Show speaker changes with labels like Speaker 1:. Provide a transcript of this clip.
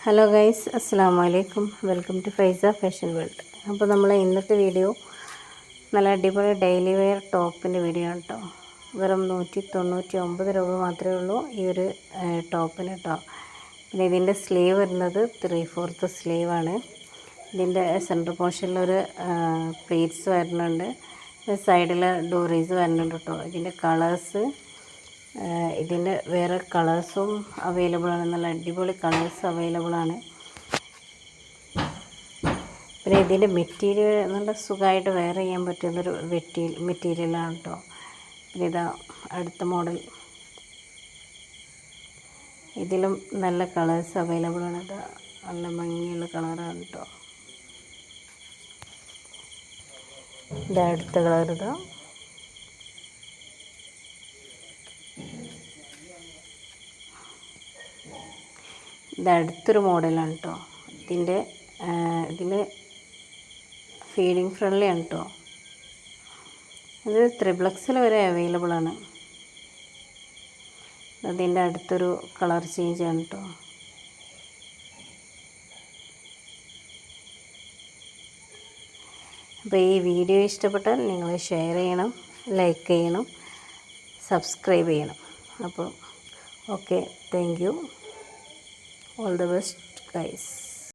Speaker 1: Hello guys, അസ്സലാമു അലൈക്കും. Welcome to Faiza fashion world. അപ്പോൾ നമ്മൾ ഇന്നത്തെ വീഡിയോ നല്ല അടിപൊളി ഡെയിലി വെയർ ടോപ്പിൻ്റെ വീഡിയോ ആണ് കേട്ടോ. വെറും 199 രൂപ മാത്രമേ ഉള്ളൂ ഈ ഒരു ടോപ്പിന് കേട്ടോ. പിന്നെ ഇതിൻ്റെ സ്ലീവ് വരുന്നത് 3/4 സ്ലീവാണ്. ഇതിൻ്റെ സെൻറ്റർ പോർഷനിലൊരു പ്ലീറ്റ്സ് വരുന്നുണ്ട്. സൈഡിൽ ഡോറീസ് വരുന്നുണ്ട് കേട്ടോ. ഇതിൻ്റെ കളേഴ്സ് ഇതിൻ്റെ വേറെ കളേഴ്സും അവൈലബിൾ ആണ്. നല്ല അടിപൊളി കളേഴ്സ് അവൈലബിൾ ആണ്. പിന്നെ ഇതിൻ്റെ മെറ്റീരിയൽ നല്ല സുഖമായിട്ട് വെയർ ചെയ്യാൻ പറ്റുന്നൊരു മെറ്റീരിയലാണ് കേട്ടോ. പിന്നെ ഇതാ അടുത്ത മോഡൽ, ഇതിലും നല്ല കളേഴ്സ് അവൈലബിൾ ആണ്. ഇത് നല്ല ഭംഗിയുള്ള കളറാണ് കേട്ടോ. ഇതാ അടുത്ത കളർ, ഇതാ ഇത് അടുത്തൊരു മോഡലാണ് കേട്ടോ. ഇതിൽ ഫീഡിങ് ഫ്രണ്ട്ലി ആണ് കേട്ടോ. ഇത് 3XL വരെ അവൈലബിൾ ആണ്. അതിൻ്റെ അടുത്തൊരു കളർ ചേഞ്ച് ആണ് കേട്ടോ. അപ്പോൾ ഈ വീഡിയോ ഇഷ്ടപ്പെട്ടാൽ നിങ്ങൾ ഷെയർ ചെയ്യണം, ലൈക്ക് ചെയ്യണം, സബ്സ്ക്രൈബ് ചെയ്യണം. അപ്പോൾ okay, thank you. All the best guys.